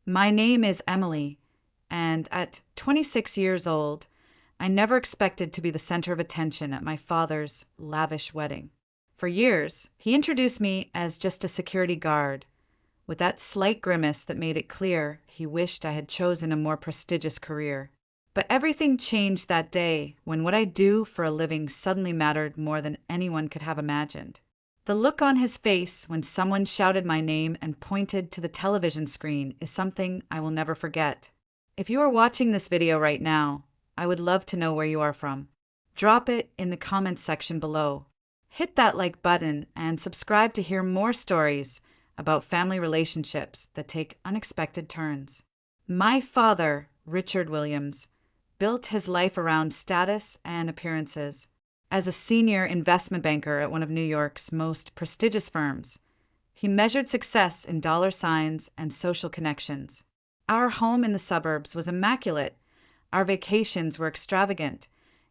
My name is Emily, and at 26 years old, I never expected to be the center of attention at my father's lavish wedding. For years, he introduced me as just a security guard, with that slight grimace that made it clear he wished I had chosen a more prestigious career. But everything changed that day when what I do for a living suddenly mattered more than anyone could have imagined. The look on his face when someone shouted my name and pointed to the television screen is something I will never forget. If you are watching this video right now, I would love to know where you are from. Drop it in the comments section below. Hit that like button and subscribe to hear more stories about family relationships that take unexpected turns. My father, Richard Williams, built his life around status and appearances. As a senior investment banker at one of New York's most prestigious firms, he measured success in dollar signs and social connections. Our home in the suburbs was immaculate, our vacations were extravagant,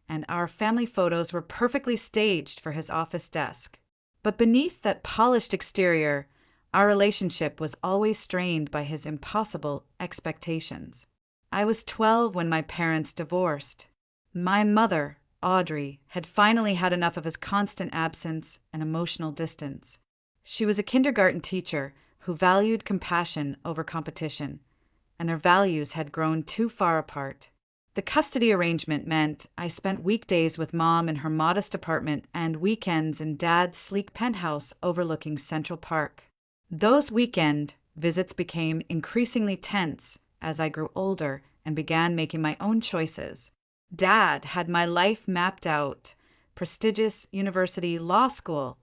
and our family photos were perfectly staged for his office desk. But beneath that polished exterior, our relationship was always strained by his impossible expectations. I was 12 when my parents divorced. My mother, Audrey, had finally had enough of his constant absence and emotional distance. She was a kindergarten teacher who valued compassion over competition, and their values had grown too far apart. The custody arrangement meant I spent weekdays with Mom in her modest apartment and weekends in Dad's sleek penthouse overlooking Central Park. Those weekend visits became increasingly tense as I grew older and began making my own choices. Dad had my life mapped out, prestigious university law school,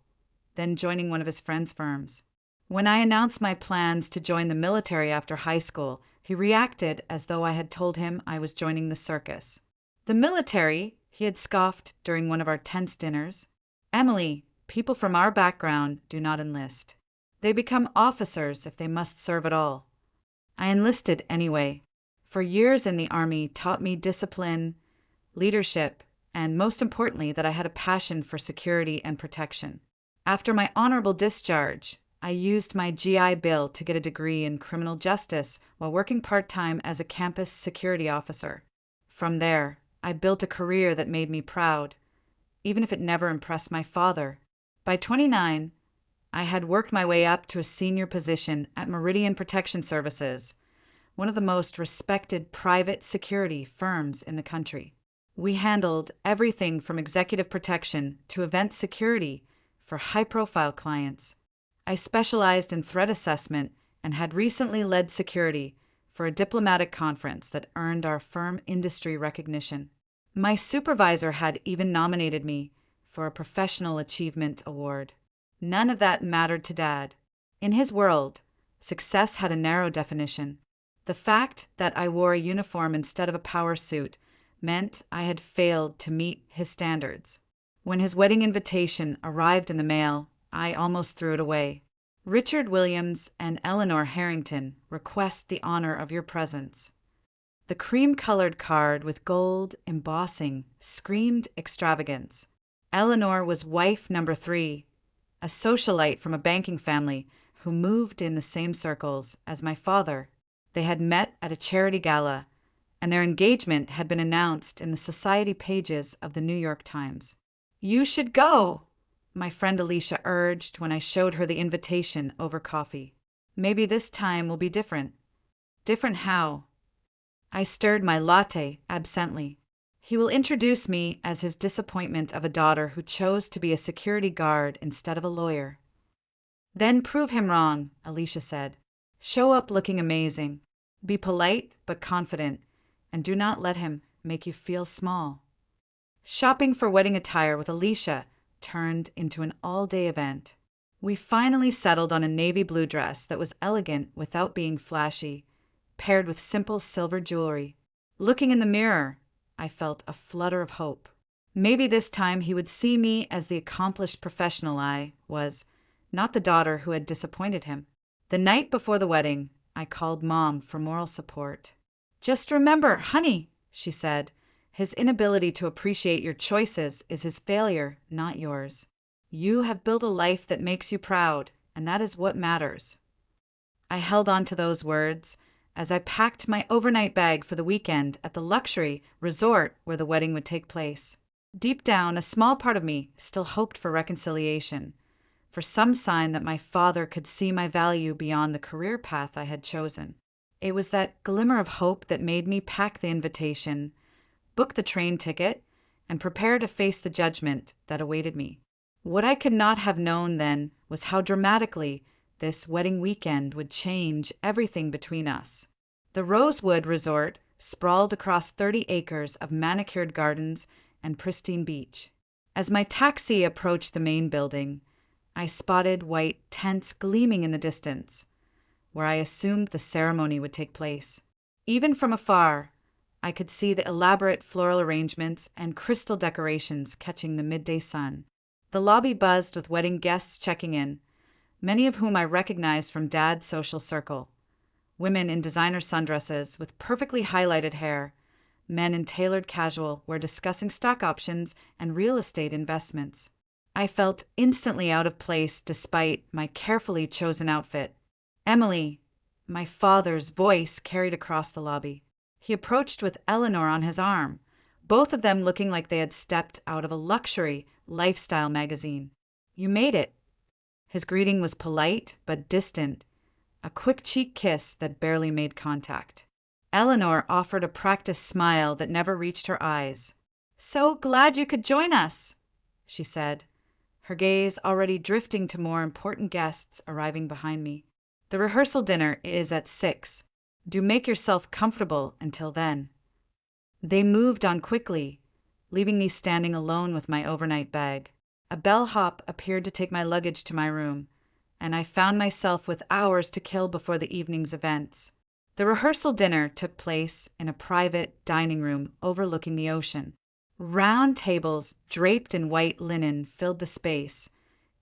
then joining one of his friends' firms. When I announced my plans to join the military after high school, he reacted as though I had told him I was joining the circus. The military, he had scoffed during one of our tense dinners. Emily, people from our background do not enlist. They become officers if they must serve at all. I enlisted anyway. For years in the Army taught me discipline, leadership, and most importantly, that I had a passion for security and protection. After my honorable discharge, I used my GI Bill to get a degree in criminal justice while working part-time as a campus security officer. From there, I built a career that made me proud, even if it never impressed my father. By 29, I had worked my way up to a senior position at Meridian Protection Services, one of the most respected private security firms in the country. We handled everything from executive protection to event security for high-profile clients. I specialized in threat assessment and had recently led security for a diplomatic conference that earned our firm industry recognition. My supervisor had even nominated me for a Professional Achievement Award. None of that mattered to Dad. In his world, success had a narrow definition. The fact that I wore a uniform instead of a power suit meant I had failed to meet his standards. When his wedding invitation arrived in the mail, I almost threw it away. Richard Williams and Eleanor Harrington request the honor of your presence. The cream-colored card with gold embossing screamed extravagance. Eleanor was wife number 3, a socialite from a banking family who moved in the same circles as my father. They had met at a charity gala, and their engagement had been announced in the society pages of the New York Times. "You should go," my friend Alicia urged when I showed her the invitation over coffee. "Maybe this time will be different." "Different how?" I stirred my latte absently. "He will introduce me as his disappointment of a daughter who chose to be a security guard instead of a lawyer." "Then prove him wrong," Alicia said. "Show up looking amazing. Be polite but confident, and do not let him make you feel small." Shopping for wedding attire with Alicia turned into an all-day event. We finally settled on a navy blue dress that was elegant without being flashy, paired with simple silver jewelry. Looking in the mirror, I felt a flutter of hope. Maybe this time he would see me as the accomplished professional I was, not the daughter who had disappointed him. The night before the wedding, I called Mom for moral support. "Just remember, honey," she said, "his inability to appreciate your choices is his failure, not yours. You have built a life that makes you proud, and that is what matters." I held on to those words as I packed my overnight bag for the weekend at the luxury resort where the wedding would take place. Deep down, a small part of me still hoped for reconciliation, for some sign that my father could see my value beyond the career path I had chosen. It was that glimmer of hope that made me pack the invitation, book the train ticket, and prepare to face the judgment that awaited me. What I could not have known then was how dramatically this wedding weekend would change everything between us. The Rosewood Resort sprawled across 30 acres of manicured gardens and pristine beach. As my taxi approached the main building, I spotted white tents gleaming in the distance, where I assumed the ceremony would take place. Even from afar, I could see the elaborate floral arrangements and crystal decorations catching the midday sun. The lobby buzzed with wedding guests checking in, many of whom I recognized from Dad's social circle. Women in designer sundresses with perfectly highlighted hair, men in tailored casual were discussing stock options and real estate investments. I felt instantly out of place despite my carefully chosen outfit. "Emily," my father's voice carried across the lobby. He approached with Eleanor on his arm, both of them looking like they had stepped out of a luxury lifestyle magazine. "You made it." His greeting was polite but distant, a quick cheek kiss that barely made contact. Eleanor offered a practiced smile that never reached her eyes. "So glad you could join us," she said, her gaze already drifting to more important guests arriving behind me. "The rehearsal dinner is at 6. Do make yourself comfortable until then." They moved on quickly, leaving me standing alone with my overnight bag. A bellhop appeared to take my luggage to my room, and I found myself with hours to kill before the evening's events. The rehearsal dinner took place in a private dining room overlooking the ocean. Round tables draped in white linen filled the space,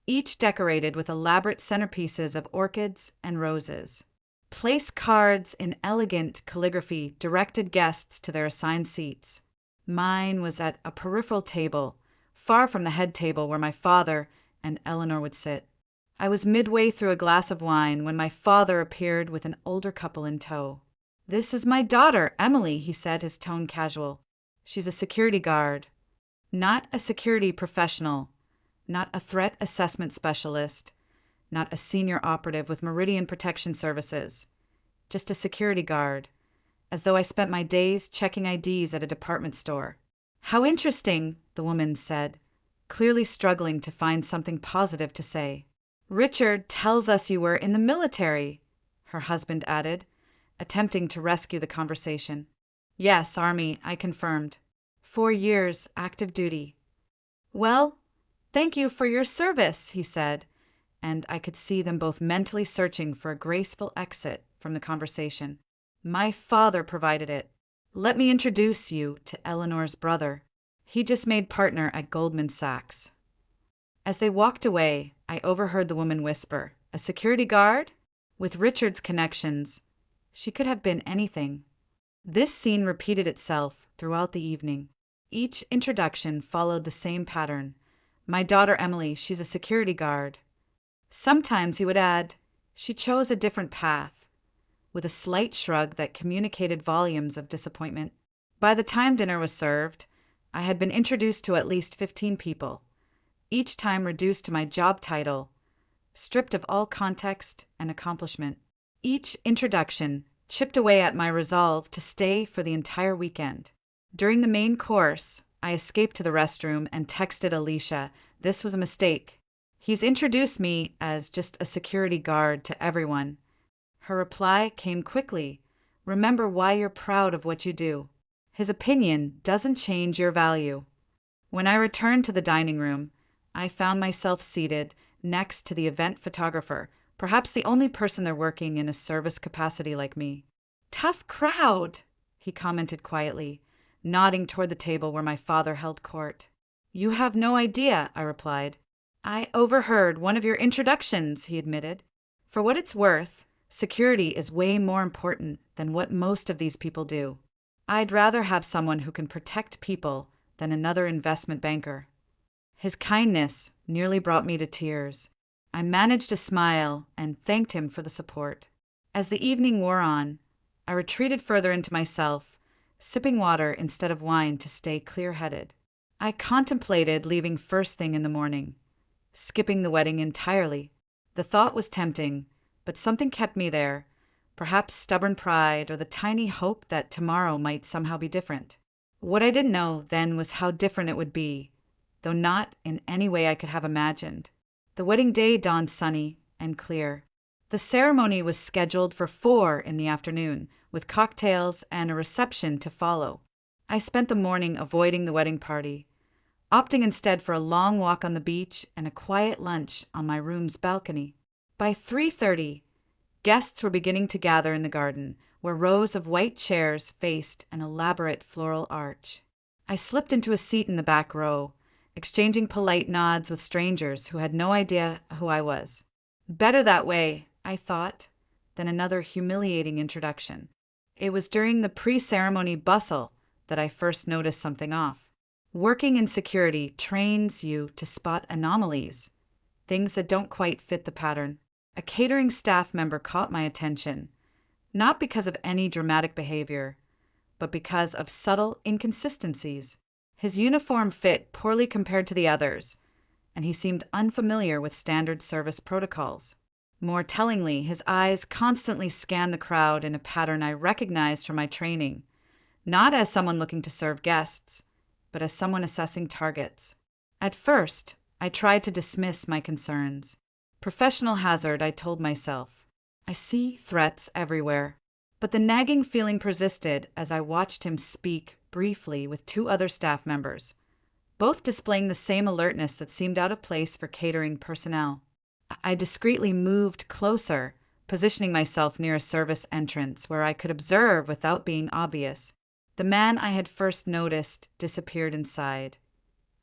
each decorated with elaborate centerpieces of orchids and roses. Place cards in elegant calligraphy directed guests to their assigned seats. Mine was at a peripheral table, far from the head table where my father and Eleanor would sit. I was midway through a glass of wine when my father appeared with an older couple in tow. "This is my daughter, Emily," he said, his tone casual. "She's a security guard. Not a security professional, not a threat assessment specialist, not a senior operative with Meridian Protection Services. Just a security guard, as though I spent my days checking IDs at a department store." "How interesting," the woman said, clearly struggling to find something positive to say. "Richard tells us you were in the military," her husband added, attempting to rescue the conversation. "Yes, Army," I confirmed. 4 years active duty." "Well, thank you for your service," he said, and I could see them both mentally searching for a graceful exit from the conversation. "My father provided it. Let me introduce you to Eleanor's brother. He just made partner at Goldman Sachs." As they walked away, I overheard the woman whisper, "A security guard?" With Richard's connections, she could have been anything. This scene repeated itself throughout the evening. Each introduction followed the same pattern. "My daughter Emily, she's a security guard." Sometimes he would add, "She chose a different path," with a slight shrug that communicated volumes of disappointment. By the time dinner was served, I had been introduced to at least 15 people, each time reduced to my job title, stripped of all context and accomplishment. Each introduction chipped away at my resolve to stay for the entire weekend. During the main course, I escaped to the restroom and texted Alicia. This was a mistake. He's introduced me as just a security guard to everyone. Her reply came quickly. "Remember why you're proud of what you do. His opinion doesn't change your value." When I returned to the dining room, I found myself seated next to the event photographer, perhaps the only person there working in a service capacity like me. "Tough crowd," he commented quietly, nodding toward the table where my father held court. "You have no idea," I replied. "I overheard one of your introductions," he admitted. "For what it's worth, security is way more important than what most of these people do. I'd rather have someone who can protect people than another investment banker." His kindness nearly brought me to tears. I managed a smile and thanked him for the support. As the evening wore on, I retreated further into myself, sipping water instead of wine to stay clear-headed. I contemplated leaving first thing in the morning, skipping the wedding entirely. The thought was tempting, but something kept me there, perhaps stubborn pride or the tiny hope that tomorrow might somehow be different. What I didn't know then was how different it would be, though not in any way I could have imagined. The wedding day dawned sunny and clear. The ceremony was scheduled for 4 in the afternoon, with cocktails and a reception to follow. I spent the morning avoiding the wedding party, opting instead for a long walk on the beach and a quiet lunch on my room's balcony. By 3:30, guests were beginning to gather in the garden, where rows of white chairs faced an elaborate floral arch. I slipped into a seat in the back row, exchanging polite nods with strangers who had no idea who I was. Better that way, I thought, than another humiliating introduction. It was during the pre-ceremony bustle that I first noticed something off. Working in security trains you to spot anomalies, things that don't quite fit the pattern. A catering staff member caught my attention, not because of any dramatic behavior, but because of subtle inconsistencies. His uniform fit poorly compared to the others, and he seemed unfamiliar with standard service protocols. More tellingly, his eyes constantly scanned the crowd in a pattern I recognized from my training, not as someone looking to serve guests, but as someone assessing targets. At first, I tried to dismiss my concerns. Professional hazard, I told myself. I see threats everywhere. But the nagging feeling persisted as I watched him speak briefly with 2 other staff members, both displaying the same alertness that seemed out of place for catering personnel. I discreetly moved closer, positioning myself near a service entrance where I could observe without being obvious. The man I had first noticed disappeared inside,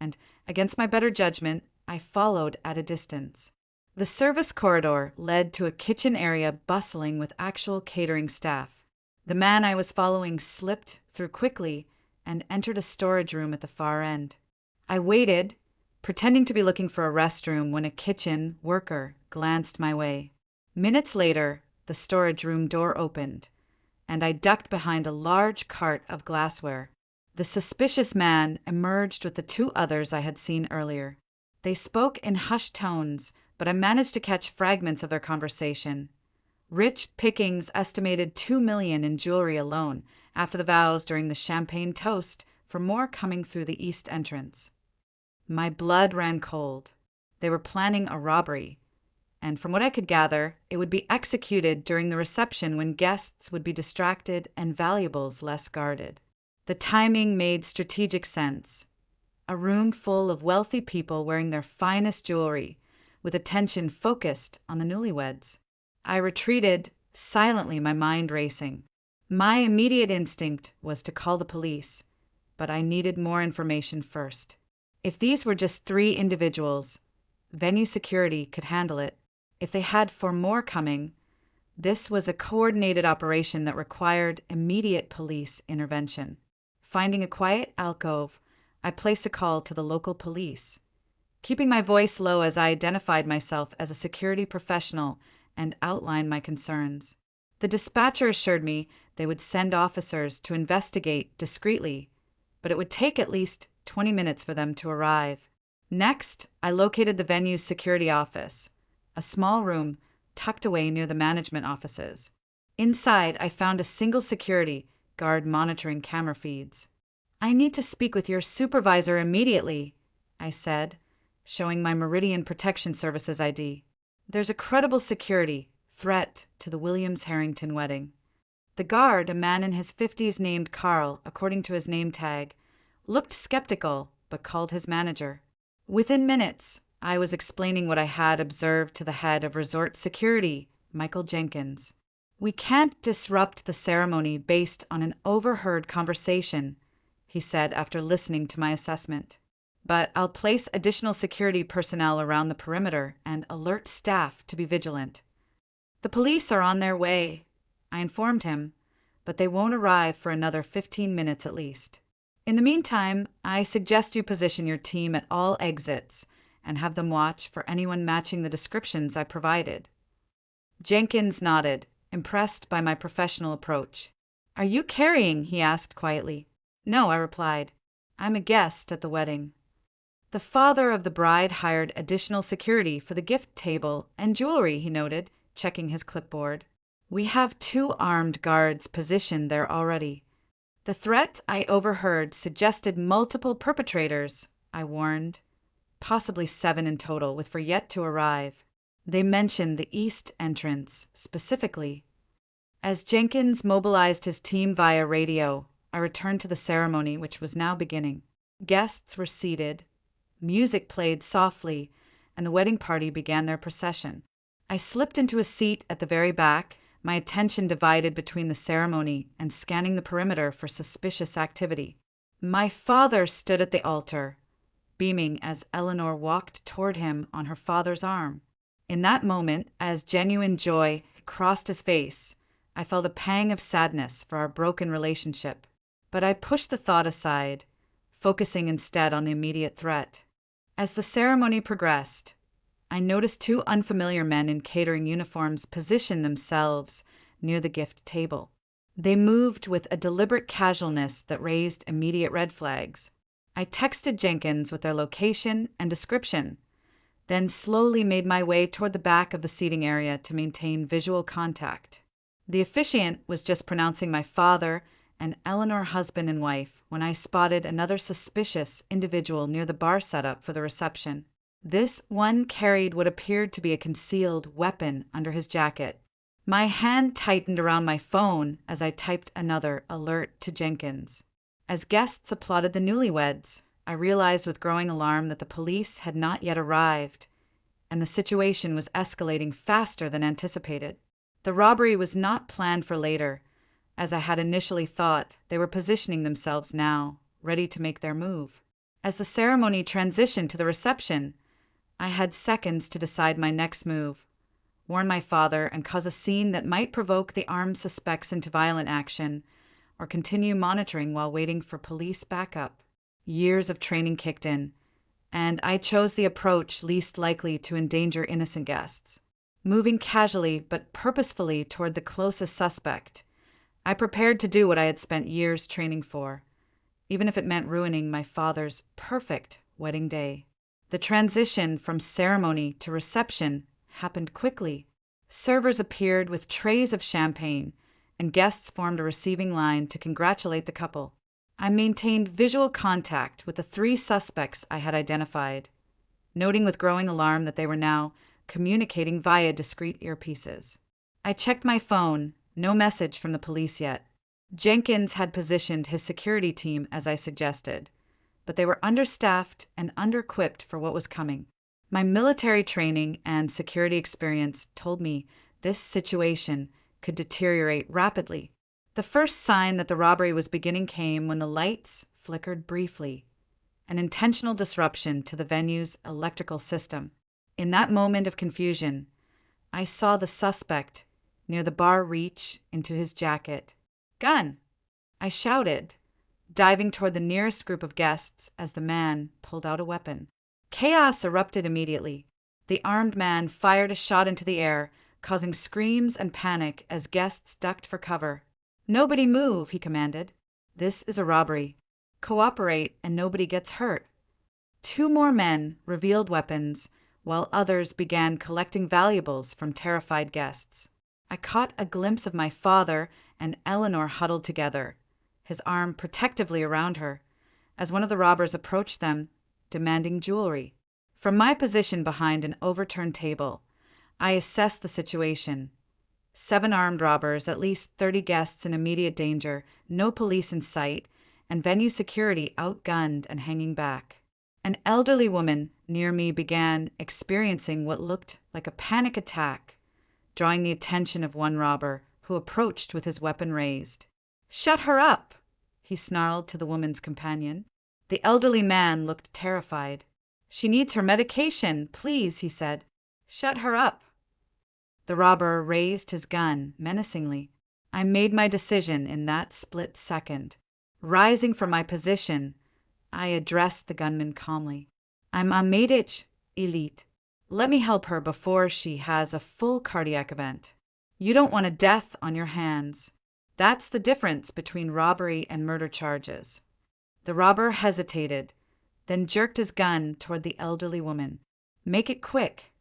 and, against my better judgment, I followed at a distance. The service corridor led to a kitchen area bustling with actual catering staff. The man I was following slipped through quickly and entered a storage room at the far end. I waited, pretending to be looking for a restroom when a kitchen worker glanced my way. Minutes later, the storage room door opened, and I ducked behind a large cart of glassware. The suspicious man emerged with the 2 others I had seen earlier. They spoke in hushed tones, but I managed to catch fragments of their conversation. Rich pickings estimated $2 million in jewelry alone after the vows during the champagne toast for more coming through the east entrance. My blood ran cold. They were planning a robbery, and from what I could gather, it would be executed during the reception when guests would be distracted and valuables less guarded. The timing made strategic sense. A room full of wealthy people wearing their finest jewelry, with attention focused on the newlyweds. I retreated, silently, my mind racing. My immediate instinct was to call the police, but I needed more information first. If these were just 3 individuals, venue security could handle it. If they had 4 more coming, this was a coordinated operation that required immediate police intervention. Finding a quiet alcove, I placed a call to the local police, keeping my voice low as I identified myself as a security professional and outlined my concerns. The dispatcher assured me they would send officers to investigate discreetly, but it would take at least 20 minutes for them to arrive. Next, I located the venue's security office, a small room tucked away near the management offices. Inside, I found a single security guard monitoring camera feeds. "I need to speak with your supervisor immediately," I said, showing my Meridian Protection Services ID. "There's a credible security threat to the Williams-Harrington wedding." The guard, a man in his 50s named Carl, according to his name tag, looked skeptical but called his manager. Within minutes, I was explaining what I had observed to the head of resort security, Michael Jenkins. "We can't disrupt the ceremony based on an overheard conversation," he said after listening to my assessment. "But I'll place additional security personnel around the perimeter and alert staff to be vigilant." "The police are on their way," I informed him, "but they won't arrive for another 15 minutes at least. In the meantime, I suggest you position your team at all exits and have them watch for anyone matching the descriptions I provided." Jenkins nodded, impressed by my professional approach. "Are you carrying?" he asked quietly. "No," I replied. "I'm a guest at the wedding." The father of the bride hired additional security for the gift table and jewelry, he noted, checking his clipboard. "We have 2 armed guards positioned there already." The threat I overheard suggested multiple perpetrators, I warned. Possibly 7 in total, with 4 yet to arrive. They mentioned the east entrance, specifically. As Jenkins mobilized his team via radio, I returned to the ceremony, which was now beginning. Guests were seated, music played softly, and the wedding party began their procession. I slipped into a seat at the very back, my attention divided between the ceremony and scanning the perimeter for suspicious activity. My father stood at the altar, beaming as Eleanor walked toward him on her father's arm. In that moment, as genuine joy crossed his face, I felt a pang of sadness for our broken relationship. But I pushed the thought aside, focusing instead on the immediate threat. As the ceremony progressed, I noticed 2 unfamiliar men in catering uniforms position themselves near the gift table. They moved with a deliberate casualness that raised immediate red flags. I texted Jenkins with their location and description, then slowly made my way toward the back of the seating area to maintain visual contact. The officiant was just pronouncing my father and Eleanor husband and wife when I spotted another suspicious individual near the bar setup for the reception. This one carried what appeared to be a concealed weapon under his jacket. My hand tightened around my phone as I typed another alert to Jenkins. As guests applauded the newlyweds, I realized with growing alarm that the police had not yet arrived, and the situation was escalating faster than anticipated. The robbery was not planned for later. As I had initially thought, they were positioning themselves now, ready to make their move. As the ceremony transitioned to the reception, I had seconds to decide my next move, warn my father and cause a scene that might provoke the armed suspects into violent action, or continue monitoring while waiting for police backup. Years of training kicked in, and I chose the approach least likely to endanger innocent guests. Moving casually but purposefully toward the closest suspect, I prepared to do what I had spent years training for, even if it meant ruining my father's perfect wedding day. The transition from ceremony to reception happened quickly. Servers appeared with trays of champagne, and guests formed a receiving line to congratulate the couple. I maintained visual contact with the 3 suspects I had identified, noting with growing alarm that they were now communicating via discreet earpieces. I checked my phone, no message from the police yet. Jenkins had positioned his security team as I suggested, but they were understaffed and under-equipped for what was coming. My military training and security experience told me this situation could deteriorate rapidly. The first sign that the robbery was beginning came when the lights flickered briefly, an intentional disruption to the venue's electrical system. In that moment of confusion, I saw the suspect near the bar reach into his jacket. "Gun!" I shouted, diving toward the nearest group of guests as the man pulled out a weapon. Chaos erupted immediately. The armed man fired a shot into the air, causing screams and panic as guests ducked for cover. "Nobody move," he commanded. "This is a robbery. Cooperate and nobody gets hurt." 2 more men revealed weapons, while others began collecting valuables from terrified guests. I caught a glimpse of my father and Eleanor huddled together, his arm protectively around her, as one of the robbers approached them, demanding jewelry. From my position behind an overturned table, I assessed the situation. 7 armed robbers, at least 30 guests in immediate danger, no police in sight, and venue security outgunned and hanging back. An elderly woman near me began experiencing what looked like a panic attack, drawing the attention of one robber who approached with his weapon raised. "Shut her up!" he snarled to the woman's companion. The elderly man looked terrified. "She needs her medication, please," he said. "Shut her up." The robber raised his gun menacingly. I made my decision in that split second. Rising from my position, I addressed the gunman calmly. "I'm a Medic elite. Let me help her before she has a full cardiac event." You don't want a death on your hands. That's the difference between robbery and murder charges. The robber hesitated, then jerked his gun toward the elderly woman. Make it quick.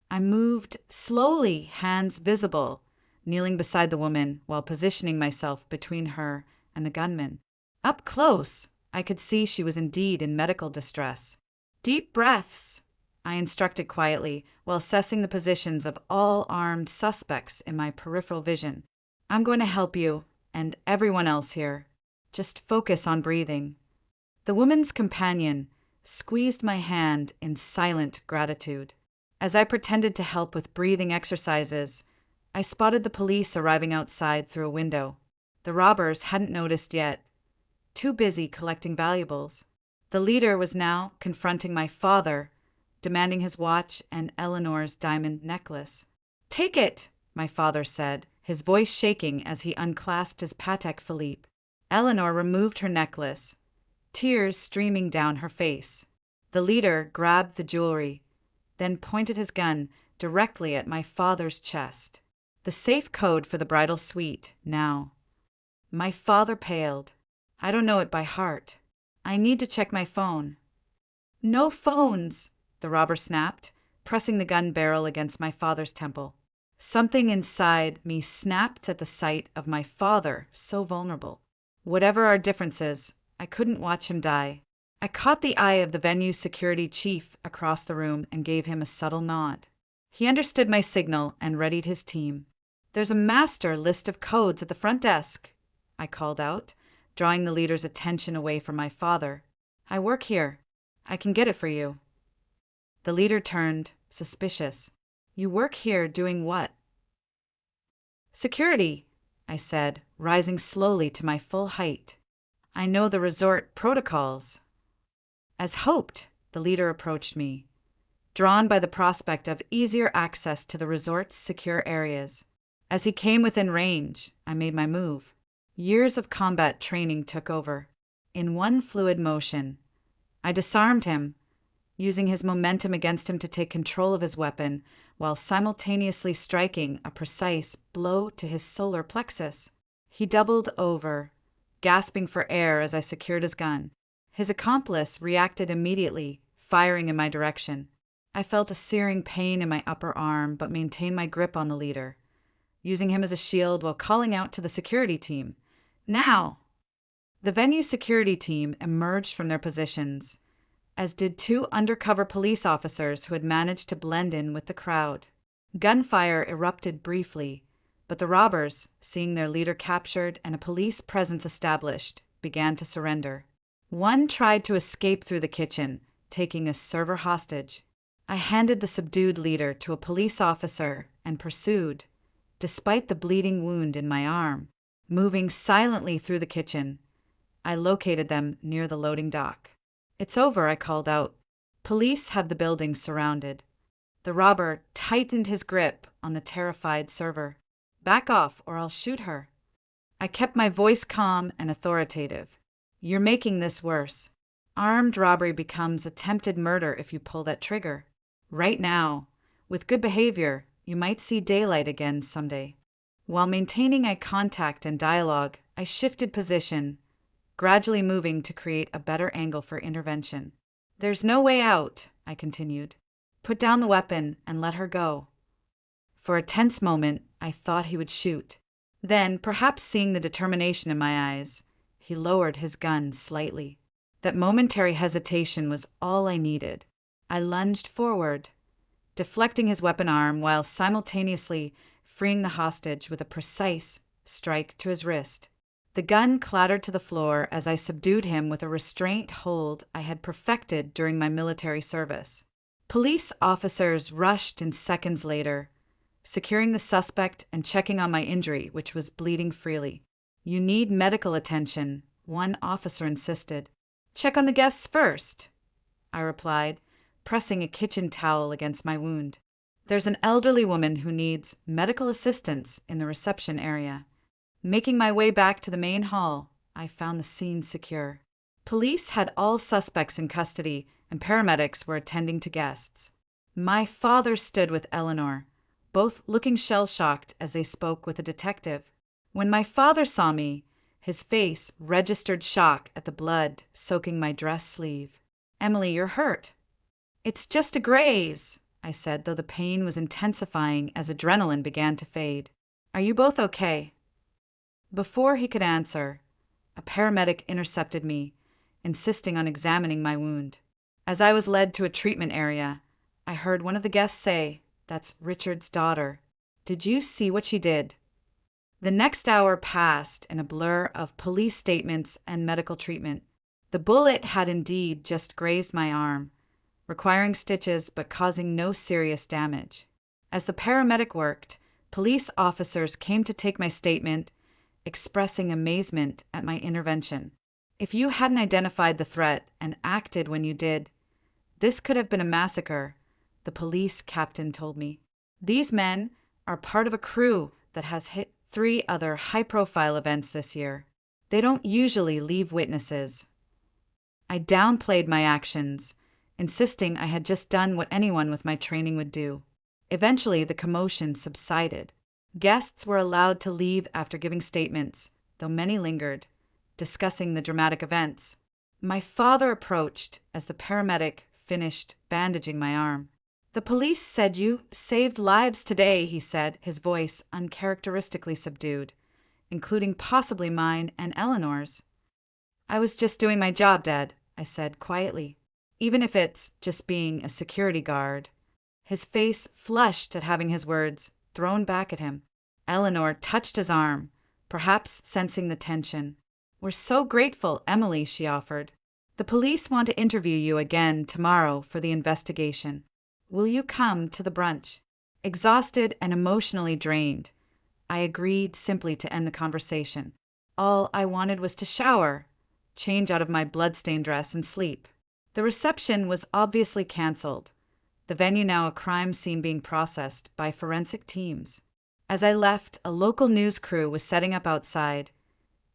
I moved slowly, hands visible, kneeling beside the woman while positioning myself between her and the gunman. Up close, I could see she was indeed in medical distress. Deep breaths, I instructed quietly while assessing the positions of all armed suspects in my peripheral vision. I'm going to help you, and everyone else here. Just focus on breathing. The woman's companion squeezed my hand in silent gratitude. As I pretended to help with breathing exercises, I spotted the police arriving outside through a window. The robbers hadn't noticed yet, too busy collecting valuables. The leader was now confronting my father, demanding his watch and Eleanor's diamond necklace. Take it, my father said, his voice shaking as he unclasped his Patek Philippe. Eleanor removed her necklace, tears streaming down her face. The leader grabbed the jewelry, then pointed his gun directly at my father's chest. The safe code for the bridal suite, now. My father paled. I don't know it by heart. I need to check my phone. No phones, the robber snapped, pressing the gun barrel against my father's temple. Something inside me snapped at the sight of my father so vulnerable. Whatever our differences, I couldn't watch him die. I caught the eye of the venue's security chief across the room and gave him a subtle nod. He understood my signal and readied his team. There's a master list of codes at the front desk, I called out, drawing the leader's attention away from my father. I work here. I can get it for you. The leader turned, suspicious. You work here doing what? Security, I said, rising slowly to my full height. I know the resort protocols. As hoped, the leader approached me, drawn by the prospect of easier access to the resort's secure areas. As he came within range, I made my move. Years of combat training took over. In one fluid motion, I disarmed him, using his momentum against him to take control of his weapon while simultaneously striking a precise blow to his solar plexus. He doubled over, gasping for air as I secured his gun. His accomplice reacted immediately, firing in my direction. I felt a searing pain in my upper arm but maintained my grip on the leader, using him as a shield while calling out to the security team. Now! The venue security team emerged from their positions, as did two undercover police officers who had managed to blend in with the crowd. Gunfire erupted briefly, but the robbers, seeing their leader captured and a police presence established, began to surrender. One tried to escape through the kitchen, taking a server hostage. I handed the subdued leader to a police officer and pursued, despite the bleeding wound in my arm. Moving silently through the kitchen, I located them near the loading dock. It's over, I called out. Police have the building surrounded. The robber tightened his grip on the terrified server. Back off, or I'll shoot her. I kept my voice calm and authoritative. You're making this worse. Armed robbery becomes attempted murder if you pull that trigger. Right now, with good behavior, you might see daylight again someday. While maintaining eye contact and dialogue, I shifted position, gradually moving to create a better angle for intervention. There's no way out, I continued. Put down the weapon and let her go. For a tense moment, I thought he would shoot. Then, perhaps seeing the determination in my eyes, he lowered his gun slightly. That momentary hesitation was all I needed. I lunged forward, deflecting his weapon arm while simultaneously freeing the hostage with a precise strike to his wrist. The gun clattered to the floor as I subdued him with a restraint hold I had perfected during my military service. Police officers rushed in seconds later, securing the suspect and checking on my injury, which was bleeding freely. You need medical attention, one officer insisted. Check on the guests first, I replied, pressing a kitchen towel against my wound. There's an elderly woman who needs medical assistance in the reception area. Making my way back to the main hall, I found the scene secure. Police had all suspects in custody, and paramedics were attending to guests. My father stood with Eleanor, both looking shell-shocked as they spoke with a detective. When my father saw me, his face registered shock at the blood soaking my dress sleeve. "Emily, you're hurt." "It's just a graze," I said, though the pain was intensifying as adrenaline began to fade. "Are you both okay?" Before he could answer, a paramedic intercepted me, insisting on examining my wound. As I was led to a treatment area, I heard one of the guests say, "That's Richard's daughter. Did you see what she did?" The next hour passed in a blur of police statements and medical treatment. The bullet had indeed just grazed my arm, requiring stitches but causing no serious damage. As the paramedic worked, police officers came to take my statement, expressing amazement at my intervention. "If you hadn't identified the threat and acted when you did, this could have been a massacre," the police captain told me. "These men are part of a crew that has hit 3 other high-profile events this year. They don't usually leave witnesses." I downplayed my actions, insisting I had just done what anyone with my training would do. Eventually, the commotion subsided. Guests were allowed to leave after giving statements, though many lingered, discussing the dramatic events. My father approached as the paramedic finished bandaging my arm. "The police said you saved lives today," he said, his voice uncharacteristically subdued, "including possibly mine and Eleanor's." "I was just doing my job, Dad," I said quietly, "even if it's just being a security guard." His face flushed at having his words thrown back at him. Eleanor touched his arm, perhaps sensing the tension. "We're so grateful, Emily," she offered. "The police want to interview you again tomorrow for the investigation. Will you come to the brunch?" Exhausted and emotionally drained, I agreed simply to end the conversation. All I wanted was to shower, change out of my bloodstained dress, and sleep. The reception was obviously canceled, the venue now a crime scene being processed by forensic teams. As I left, a local news crew was setting up outside,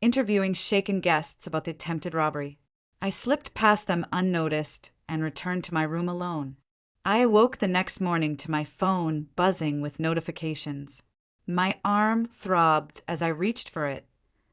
interviewing shaken guests about the attempted robbery. I slipped past them unnoticed and returned to my room alone. I awoke the next morning to my phone buzzing with notifications. My arm throbbed as I reached for it,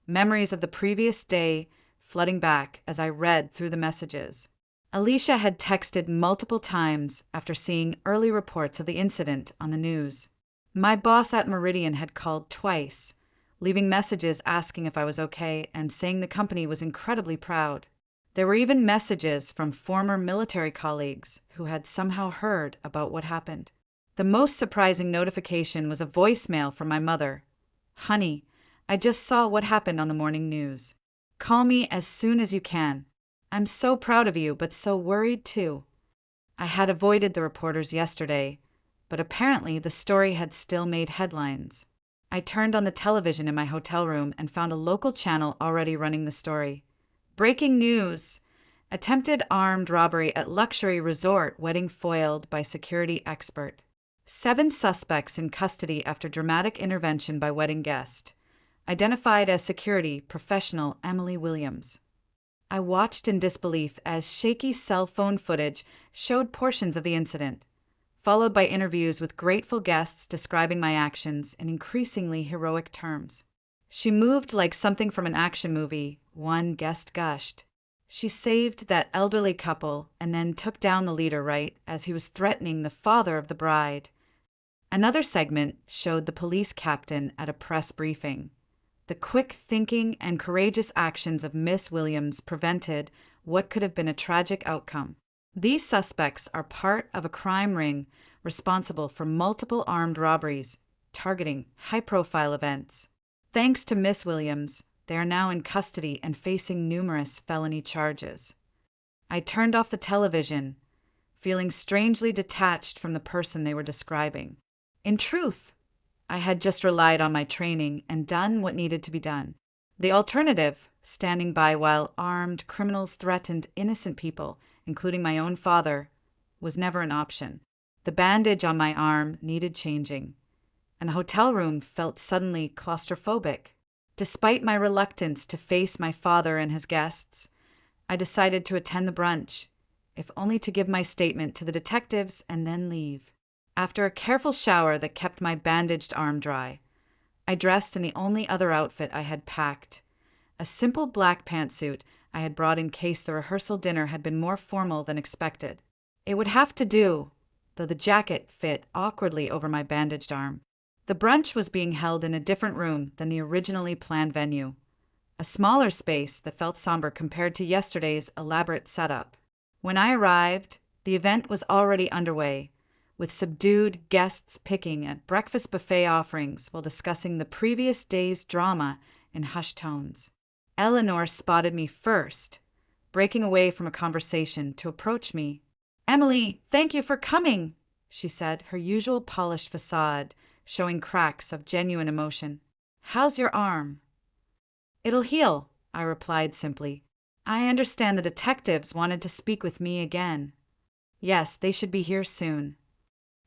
memories of the previous day flooding back as I read through the messages. Alicia had texted multiple times after seeing early reports of the incident on the news. My boss at Meridian had called twice, leaving messages asking if I was okay and saying the company was incredibly proud. There were even messages from former military colleagues who had somehow heard about what happened. The most surprising notification was a voicemail from my mother. "Honey, I just saw what happened on the morning news. Call me as soon as you can. I'm so proud of you, but so worried too." I had avoided the reporters yesterday, but apparently the story had still made headlines. I turned on the television in my hotel room and found a local channel already running the story. "Breaking news! Attempted armed robbery at luxury resort, wedding foiled by security expert. 7 suspects in custody after dramatic intervention by wedding guest. Identified as security professional Emily Williams." I watched in disbelief as shaky cell phone footage showed portions of the incident, followed by interviews with grateful guests describing my actions in increasingly heroic terms. "She moved like something from an action movie," one guest gushed. "She saved that elderly couple and then took down the leader right as he was threatening the father of the bride." Another segment showed the police captain at a press briefing. The quick thinking and courageous actions of Miss Williams prevented what could have been a tragic outcome. These suspects are part of a crime ring responsible for multiple armed robberies, targeting high-profile events. Thanks to Miss Williams, they are now in custody and facing numerous felony charges. I turned off the television, feeling strangely detached from the person they were describing. In truth, I had just relied on my training and done what needed to be done. The alternative, standing by while armed criminals threatened innocent people, including my own father, was never an option. The bandage on my arm needed changing, and the hotel room felt suddenly claustrophobic. Despite my reluctance to face my father and his guests, I decided to attend the brunch, if only to give my statement to the detectives and then leave. After a careful shower that kept my bandaged arm dry, I dressed in the only other outfit I had packed, a simple black pantsuit I had brought in case the rehearsal dinner had been more formal than expected. It would have to do, though the jacket fit awkwardly over my bandaged arm. The brunch was being held in a different room than the originally planned venue, a smaller space that felt somber compared to yesterday's elaborate setup. When I arrived, the event was already underway, with subdued guests picking at breakfast buffet offerings while discussing the previous day's drama in hushed tones. Eleanor spotted me first, breaking away from a conversation to approach me. "Emily, thank you for coming," she said, her usual polished facade showing cracks of genuine emotion. "How's your arm?" "It'll heal," I replied simply. "I understand the detectives wanted to speak with me again." "Yes, they should be here soon."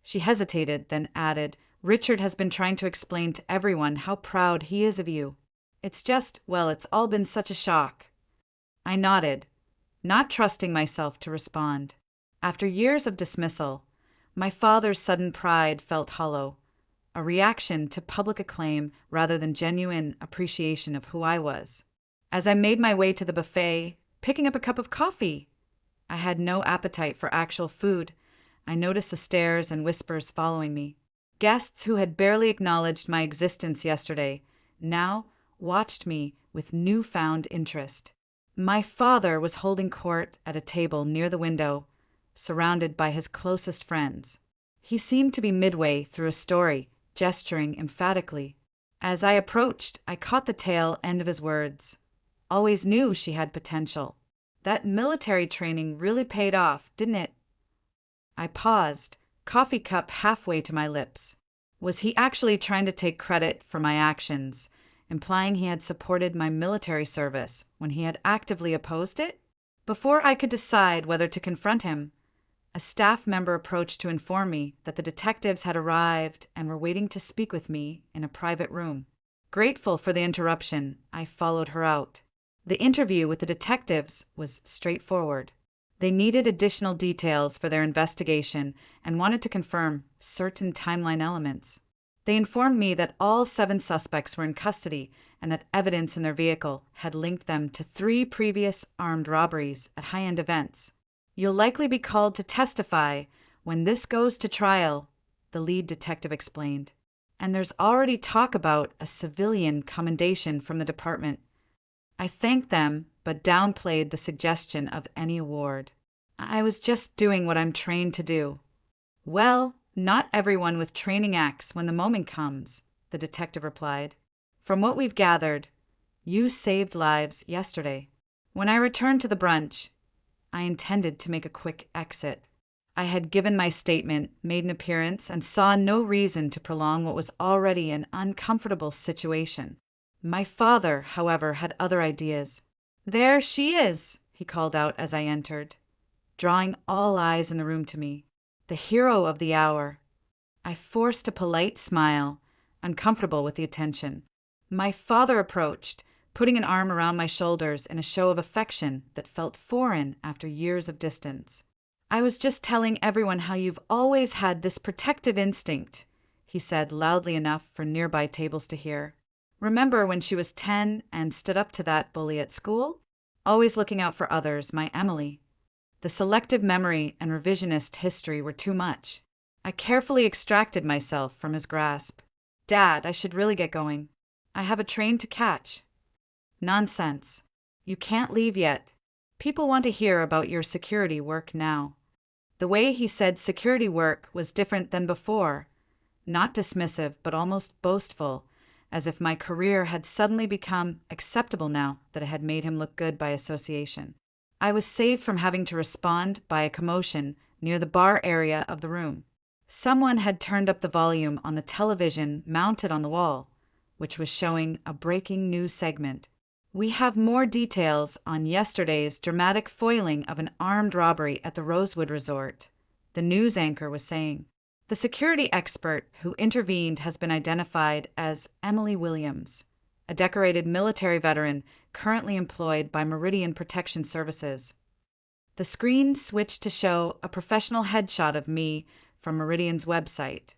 She hesitated, then added, "Richard has been trying to explain to everyone how proud he is of you. It's just, well, it's all been such a shock." I nodded, not trusting myself to respond. After years of dismissal, my father's sudden pride felt hollow, a reaction to public acclaim rather than genuine appreciation of who I was. As I made my way to the buffet, picking up a cup of coffee, I had no appetite for actual food. I noticed the stares and whispers following me. Guests who had barely acknowledged my existence yesterday now watched me with newfound interest. My father was holding court at a table near the window, surrounded by his closest friends. He seemed to be midway through a story, gesturing emphatically. As I approached, I caught the tail end of his words. "Always knew she had potential. That military training really paid off, didn't it?" I paused, coffee cup halfway to my lips. Was he actually trying to take credit for my actions, implying he had supported my military service when he had actively opposed it? Before I could decide whether to confront him, a staff member approached to inform me that the detectives had arrived and were waiting to speak with me in a private room. Grateful for the interruption, I followed her out. The interview with the detectives was straightforward. They needed additional details for their investigation and wanted to confirm certain timeline elements. They informed me that all 7 suspects were in custody and that evidence in their vehicle had linked them to 3 previous armed robberies at high-end events. "You'll likely be called to testify when this goes to trial," the lead detective explained. "And there's already talk about a civilian commendation from the department." I thanked them, but downplayed the suggestion of any award. I was just doing what I'm trained to do. "Well, not everyone with training acts when the moment comes," the detective replied. "From what we've gathered, you saved lives yesterday." When I returned to the brunch, I intended to make a quick exit. I had given my statement, made an appearance, and saw no reason to prolong what was already an uncomfortable situation. My father, however, had other ideas. "There she is," he called out as I entered, drawing all eyes in the room to me. The hero of the hour. I forced a polite smile, uncomfortable with the attention. My father approached, putting an arm around my shoulders in a show of affection that felt foreign after years of distance. "I was just telling everyone how you've always had this protective instinct," he said loudly enough for nearby tables to hear. "Remember when she was 10 and stood up to that bully at school? Always looking out for others, my Emily." The selective memory and revisionist history were too much. I carefully extracted myself from his grasp. "Dad, I should really get going. I have a train to catch." "Nonsense. You can't leave yet. People want to hear about your security work now." The way he said security work was different than before, not dismissive but almost boastful, as if my career had suddenly become acceptable now that it had made him look good by association. I was saved from having to respond by a commotion near the bar area of the room. Someone had turned up the volume on the television mounted on the wall, which was showing a breaking news segment. "We have more details on yesterday's dramatic foiling of an armed robbery at the Rosewood Resort," the news anchor was saying. "The security expert who intervened has been identified as Emily Williams, a decorated military veteran currently employed by Meridian Protection Services." The screen switched to show a professional headshot of me from Meridian's website,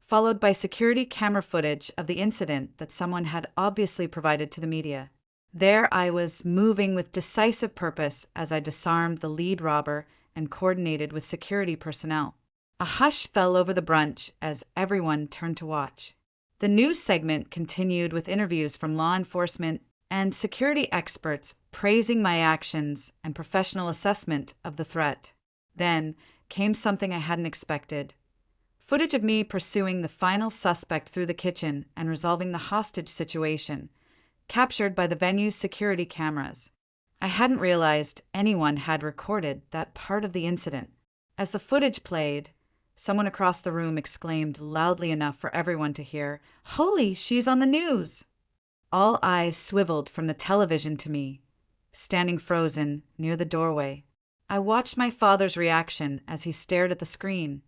followed by security camera footage of the incident that someone had obviously provided to the media. There I was, moving with decisive purpose as I disarmed the lead robber and coordinated with security personnel. A hush fell over the brunch as everyone turned to watch. The news segment continued with interviews from law enforcement and security experts praising my actions and professional assessment of the threat. Then came something I hadn't expected. Footage of me pursuing the final suspect through the kitchen and resolving the hostage situation, captured by the venue's security cameras. I hadn't realized anyone had recorded that part of the incident. As the footage played, someone across the room exclaimed loudly enough for everyone to hear, "Holy, she's on the news!" All eyes swiveled from the television to me, standing frozen near the doorway. I watched my father's reaction as he stared at the screen,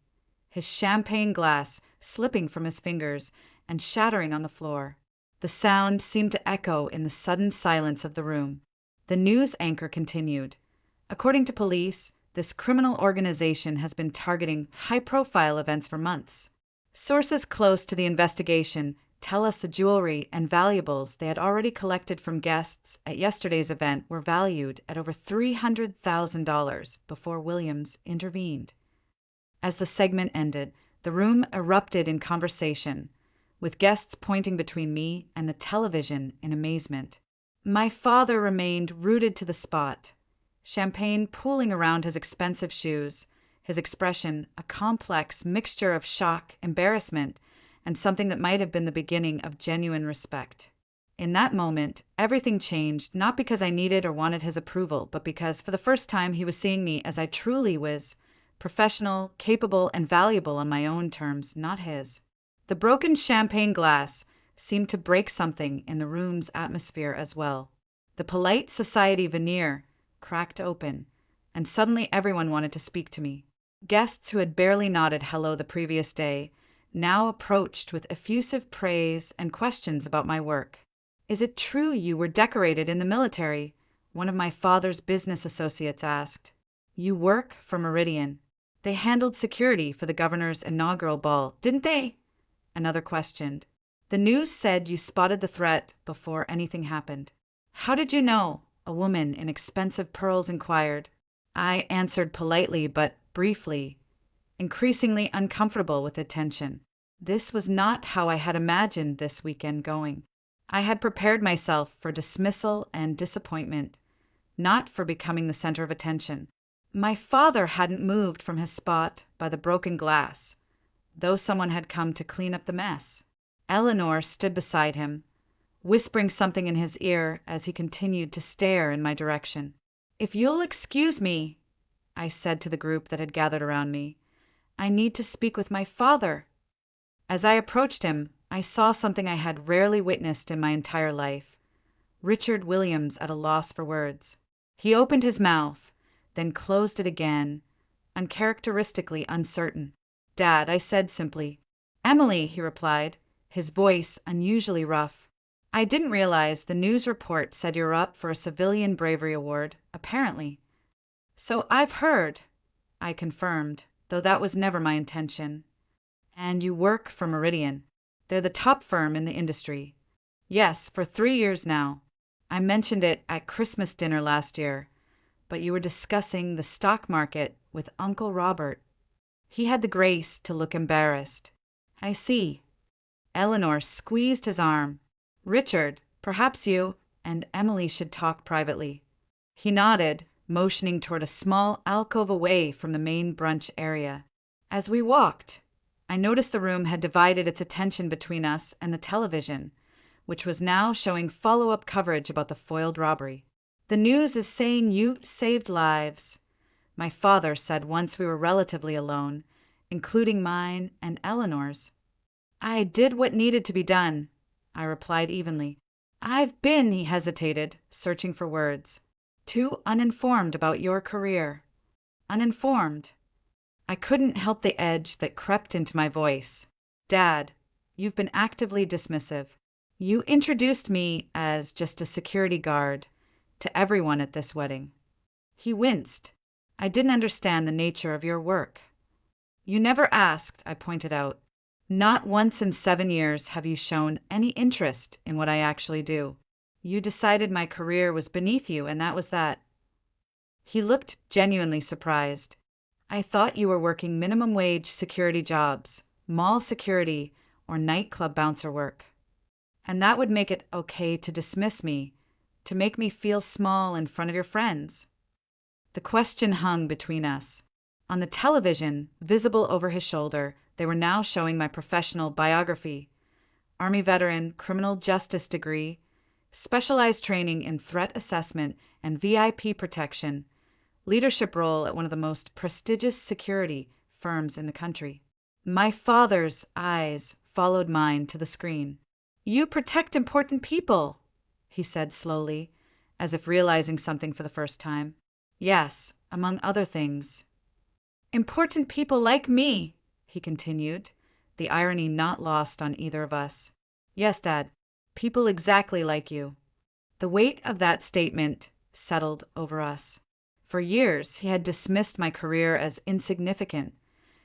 his champagne glass slipping from his fingers and shattering on the floor. The sound seemed to echo in the sudden silence of the room. The news anchor continued. According to police, this criminal organization has been targeting high-profile events for months. Sources close to the investigation tell us the jewelry and valuables they had already collected from guests at yesterday's event were valued at over $300,000 before Williams intervened. As the segment ended, the room erupted in conversation, with guests pointing between me and the television in amazement. My father remained rooted to the spot, champagne pooling around his expensive shoes, his expression a complex mixture of shock, embarrassment, and something that might have been the beginning of genuine respect. In that moment, everything changed, not because I needed or wanted his approval, but because for the first time he was seeing me as I truly was, professional, capable, and valuable on my own terms, not his. The broken champagne glass seemed to break something in the room's atmosphere as well. The polite society veneer cracked open, and suddenly everyone wanted to speak to me. Guests who had barely nodded hello the previous day now approached with effusive praise and questions about my work. "Is it true you were decorated in the military?" one of my father's business associates asked. "You work for Meridian. They handled security for the governor's inaugural ball, didn't they?" Another questioned. "The news said you spotted the threat before anything happened." "How did you know?" a woman in expensive pearls inquired. I answered politely but briefly, increasingly uncomfortable with the tension. This was not how I had imagined this weekend going. I had prepared myself for dismissal and disappointment, not for becoming the center of attention. My father hadn't moved from his spot by the broken glass, though someone had come to clean up the mess. Eleanor stood beside him, whispering something in his ear as he continued to stare in my direction. "If you'll excuse me," I said to the group that had gathered around me, "I need to speak with my father." As I approached him, I saw something I had rarely witnessed in my entire life. Richard Williams at a loss for words. He opened his mouth, then closed it again, uncharacteristically uncertain. "Dad," I said simply. "Emily," he replied, his voice unusually rough. "I didn't realize the news report said you're up for a civilian bravery award, apparently." "So I've heard," I confirmed, though that was never my intention. "And you work for Meridian. They're the top firm in the industry." "Yes, for 3 years now. I mentioned it at Christmas dinner last year, but you were discussing the stock market with Uncle Robert." He had the grace to look embarrassed. "I see." Eleanor squeezed his arm. "Richard, perhaps you and Emily should talk privately." He nodded, motioning toward a small alcove away from the main brunch area. As we walked, I noticed the room had divided its attention between us and the television, which was now showing follow-up coverage about the foiled robbery. "The news is saying you saved lives," my father said once we were relatively alone, including mine and Eleanor's. "I did what needed to be done," I replied evenly. "I've been," he hesitated, searching for words, "too uninformed about your career." Uninformed. I couldn't help the edge that crept into my voice. "Dad, you've been actively dismissive. You introduced me as just a security guard to everyone at this wedding." He winced. "I didn't understand the nature of your work." You never asked, I pointed out. Not once in 7 years have you shown any interest in what I actually do. You decided my career was beneath you, and that was that. He looked genuinely surprised. I thought you were working minimum wage security jobs, mall security, or nightclub bouncer work. And that would make it okay to dismiss me, to make me feel small in front of your friends. The question hung between us. On the television, visible over his shoulder, they were now showing my professional biography: Army veteran, criminal justice degree, specialized training in threat assessment and VIP protection, leadership role at one of the most prestigious security firms in the country. My father's eyes followed mine to the screen. You protect important people, he said slowly, as if realizing something for the first time. Yes, among other things. Important people like me, he continued, the irony not lost on either of us. Yes, Dad, people exactly like you. The weight of that statement settled over us. For years, he had dismissed my career as insignificant,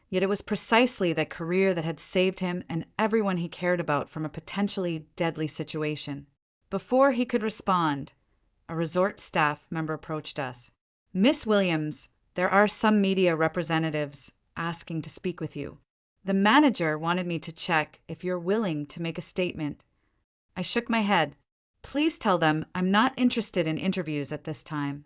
yet it was precisely that career that had saved him and everyone he cared about from a potentially deadly situation. Before he could respond, a resort staff member approached us. Miss Williams, there are some media representatives asking to speak with you. The manager wanted me to check if you're willing to make a statement. I shook my head. Please tell them I'm not interested in interviews at this time.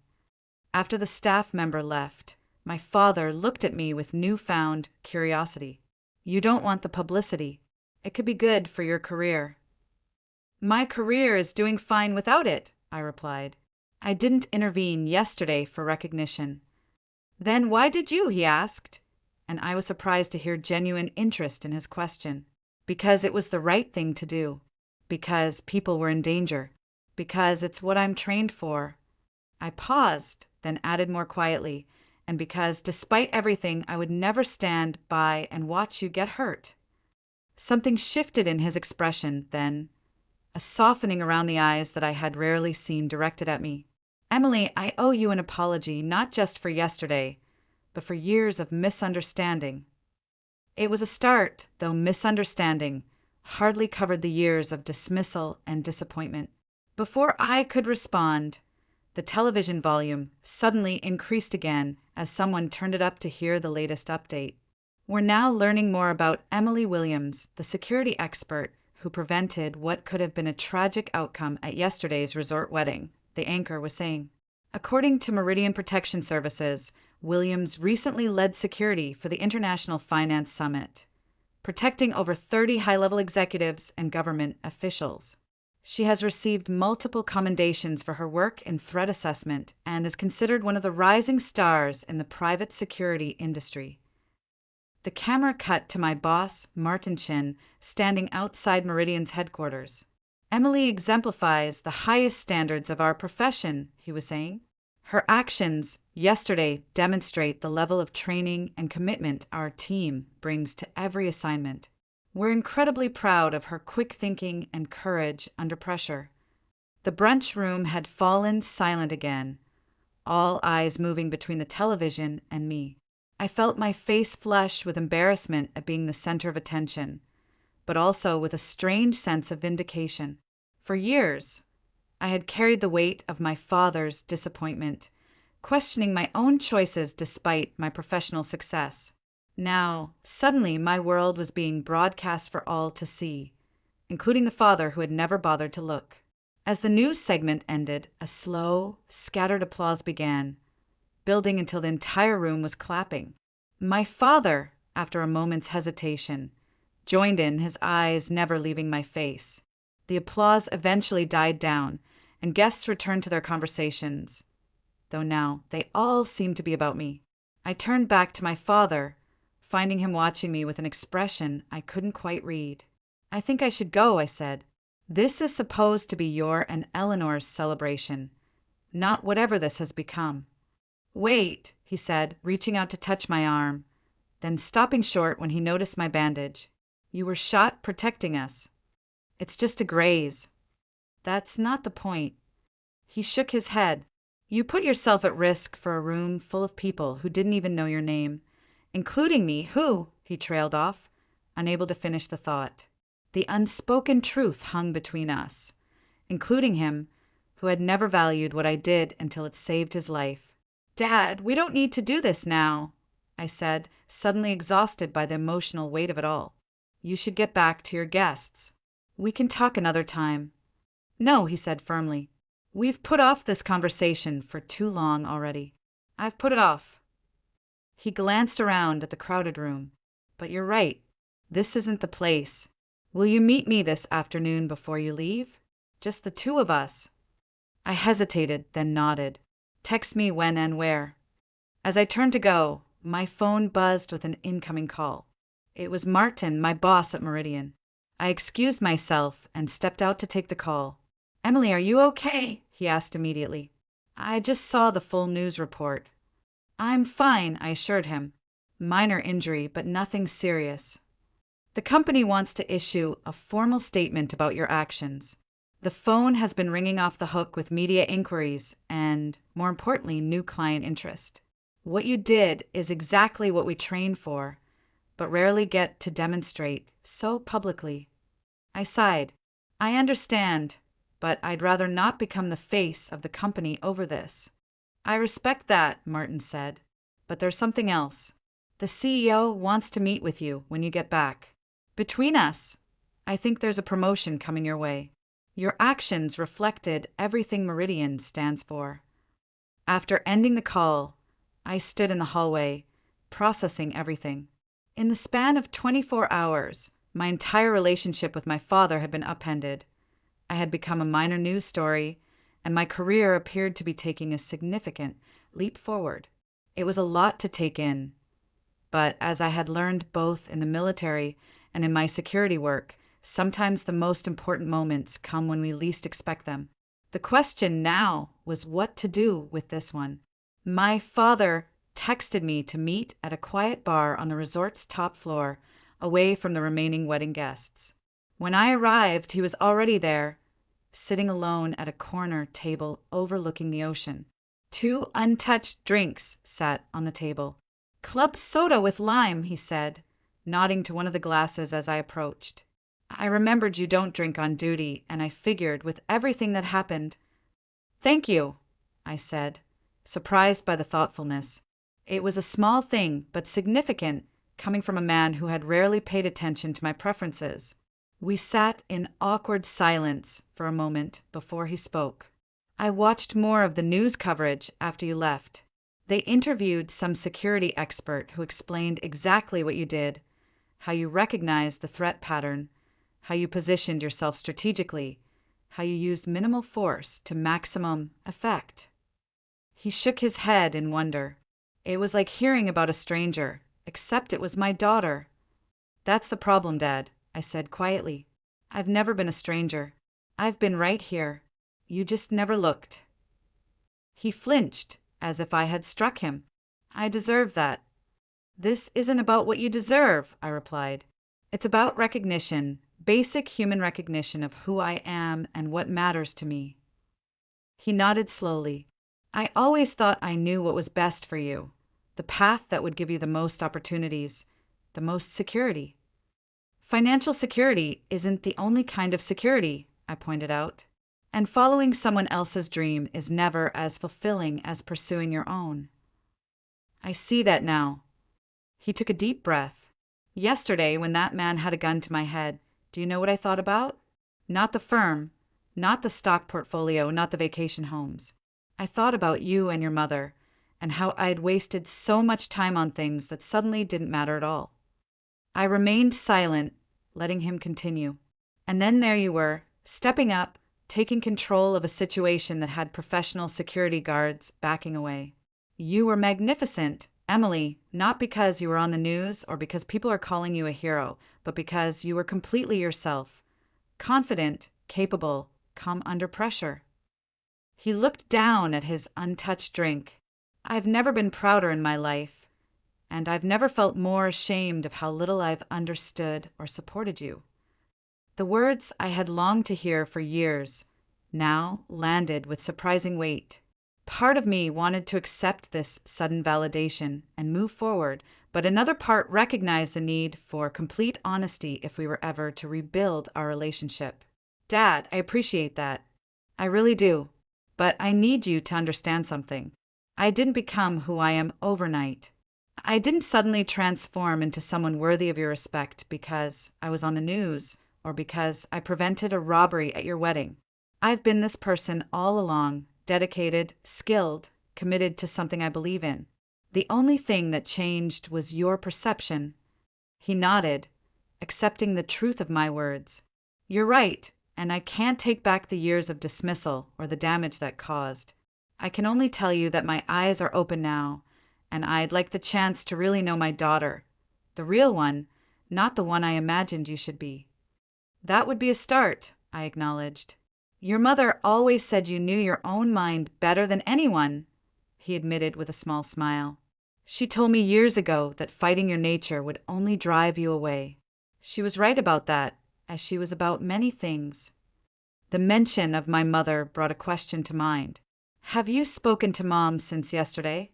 After the staff member left, my father looked at me with newfound curiosity. You don't want the publicity. It could be good for your career. My career is doing fine without it, I replied. I didn't intervene yesterday for recognition. Then why did you? He asked, and I was surprised to hear genuine interest in his question. Because it was the right thing to do. Because people were in danger. Because it's what I'm trained for. I paused, then added more quietly, and because, despite everything, I would never stand by and watch you get hurt. Something shifted in his expression then, a softening around the eyes that I had rarely seen directed at me. Emily, I owe you an apology, not just for yesterday, but for years of misunderstanding. It was a start, though misunderstanding hardly covered the years of dismissal and disappointment. Before I could respond, the television volume suddenly increased again as someone turned it up to hear the latest update. We're now learning more about Emily Williams, the security expert who prevented what could have been a tragic outcome at yesterday's resort wedding, the anchor was saying. According to Meridian Protection Services, Williams recently led security for the International Finance Summit, protecting over 30 high-level executives and government officials. She has received multiple commendations for her work in threat assessment and is considered one of the rising stars in the private security industry. The camera cut to my boss, Martin Chin, standing outside Meridian's headquarters. Emily exemplifies the highest standards of our profession, he was saying. Her actions yesterday demonstrate the level of training and commitment our team brings to every assignment. We're incredibly proud of her quick thinking and courage under pressure. The brunch room had fallen silent again, all eyes moving between the television and me. I felt my face flush with embarrassment at being the center of attention, but also with a strange sense of vindication. For years, I had carried the weight of my father's disappointment, questioning my own choices despite my professional success. Now, suddenly, my world was being broadcast for all to see, including the father who had never bothered to look. As the news segment ended, a slow, scattered applause began, building until the entire room was clapping. My father, after a moment's hesitation, joined in, his eyes never leaving my face. The applause eventually died down, and guests returned to their conversations, though now they all seemed to be about me. I turned back to my father, finding him watching me with an expression I couldn't quite read. I think I should go, I said. This is supposed to be your and Eleanor's celebration, not whatever this has become. Wait, he said, reaching out to touch my arm, then stopping short when he noticed my bandage. You were shot protecting us. It's just a graze. That's not the point. He shook his head. You put yourself at risk for a room full of people who didn't even know your name, Including me, who? He trailed off, unable to finish the thought. The unspoken truth hung between us, including him, who had never valued what I did until it saved his life. Dad, we don't need to do this now, I said, suddenly exhausted by the emotional weight of it all. You should get back to your guests. We can talk another time. No, he said firmly. We've put off this conversation for too long already. I've put it off. He glanced around at the crowded room. But you're right. This isn't the place. Will you meet me this afternoon before you leave? Just the two of us. I hesitated, then nodded. Text me when and where. As I turned to go, my phone buzzed with an incoming call. It was Martin, my boss at Meridian. I excused myself and stepped out to take the call. Emily, are you okay? He asked immediately. I just saw the full news report. I'm fine, I assured him. Minor injury, but nothing serious. The company wants to issue a formal statement about your actions. The phone has been ringing off the hook with media inquiries and, more importantly, new client interest. What you did is exactly what we train for, but rarely get to demonstrate so publicly. I sighed. I understand, but I'd rather not become the face of the company over this. I respect that, Martin said, but there's something else. The CEO wants to meet with you when you get back. Between us, I think there's a promotion coming your way. Your actions reflected everything Meridian stands for. After ending the call, I stood in the hallway, processing everything. In the span of 24 hours, my entire relationship with my father had been upended. I had become a minor news story, and my career appeared to be taking a significant leap forward. It was a lot to take in. But as I had learned both in the military and in my security work, sometimes the most important moments come when we least expect them. The question now was what to do with this one. My father texted me to meet at a quiet bar on the resort's top floor, away from the remaining wedding guests. When I arrived, he was already there, sitting alone at a corner table overlooking the ocean. 2 untouched drinks sat on the table. Club soda with lime, he said, nodding to one of the glasses as I approached. I remembered you don't drink on duty, and I figured with everything that happened. Thank you, I said, surprised by the thoughtfulness. It was a small thing, but significant, coming from a man who had rarely paid attention to my preferences. We sat in awkward silence for a moment before he spoke. I watched more of the news coverage after you left. They interviewed some security expert who explained exactly what you did, how you recognized the threat pattern, how you positioned yourself strategically, how you used minimal force to maximum effect. He shook his head in wonder. It was like hearing about a stranger, except it was my daughter. That's the problem, Dad, I said quietly. I've never been a stranger. I've been right here. You just never looked. He flinched, as if I had struck him. I deserve that. This isn't about what you deserve, I replied. It's about recognition, basic human recognition of who I am and what matters to me. He nodded slowly. I always thought I knew what was best for you, the path that would give you the most opportunities, the most security. Financial security isn't the only kind of security, I pointed out. And following someone else's dream is never as fulfilling as pursuing your own. I see that now. He took a deep breath. Yesterday, when that man had a gun to my head, do you know what I thought about? Not the firm, not the stock portfolio, not the vacation homes. I thought about you and your mother, and how I had wasted so much time on things that suddenly didn't matter at all. I remained silent, letting him continue. And then there you were, stepping up, taking control of a situation that had professional security guards backing away. You were magnificent, Emily, not because you were on the news or because people are calling you a hero, but because you were completely yourself. Confident, capable, calm under pressure. He looked down at his untouched drink. I've never been prouder in my life, and I've never felt more ashamed of how little I've understood or supported you. The words I had longed to hear for years now landed with surprising weight. Part of me wanted to accept this sudden validation and move forward, but another part recognized the need for complete honesty if we were ever to rebuild our relationship. Dad, I appreciate that. I really do. But I need you to understand something. I didn't become who I am overnight. I didn't suddenly transform into someone worthy of your respect because I was on the news or because I prevented a robbery at your wedding. I've been this person all along, dedicated, skilled, committed to something I believe in. The only thing that changed was your perception. He nodded, accepting the truth of my words. You're right, and I can't take back the years of dismissal or the damage that caused. I can only tell you that my eyes are open now, and I'd like the chance to really know my daughter. The real one, not the one I imagined you should be. That would be a start, I acknowledged. Your mother always said you knew your own mind better than anyone, he admitted with a small smile. She told me years ago that fighting your nature would only drive you away. She was right about that, as she was about many things. The mention of my mother brought a question to mind. Have you spoken to Mom since yesterday?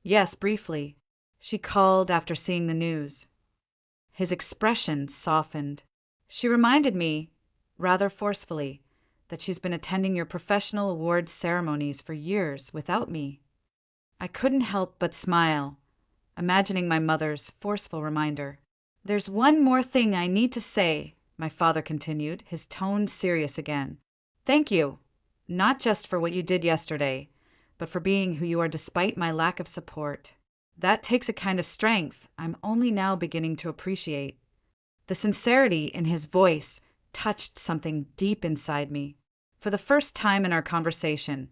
Yes, briefly. She called after seeing the news. His expression softened. She reminded me, rather forcefully, that she's been attending your professional awards ceremonies for years without me. I couldn't help but smile, imagining my mother's forceful reminder. There's one more thing I need to say, my father continued, his tone serious again. Thank you, not just for what you did yesterday, but for being who you are despite my lack of support. That takes a kind of strength I'm only now beginning to appreciate. The sincerity in his voice touched something deep inside me. For the first time in our conversation,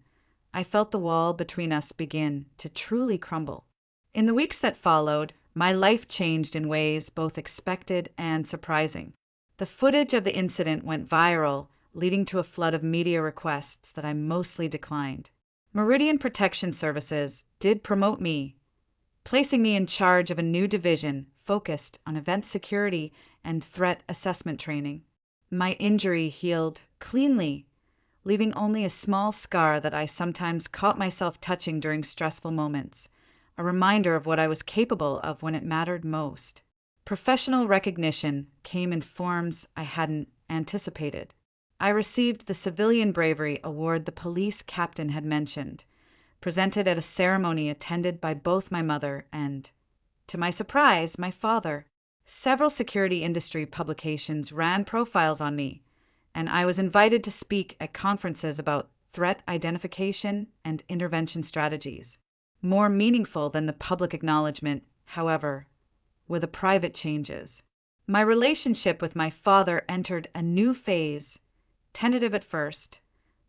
I felt the wall between us begin to truly crumble. In the weeks that followed, my life changed in ways both expected and surprising. The footage of the incident went viral, leading to a flood of media requests that I mostly declined. Meridian Protection Services did promote me, placing me in charge of a new division focused on event security and threat assessment training. My injury healed cleanly, leaving only a small scar that I sometimes caught myself touching during stressful moments, a reminder of what I was capable of when it mattered most. Professional recognition came in forms I hadn't anticipated. I received the Civilian Bravery Award the police captain had mentioned, presented at a ceremony attended by both my mother and, to my surprise, my father. Several security industry publications ran profiles on me, and I was invited to speak at conferences about threat identification and intervention strategies. More meaningful than the public acknowledgement, however, were the private changes. My relationship with my father entered a new phase, tentative at first,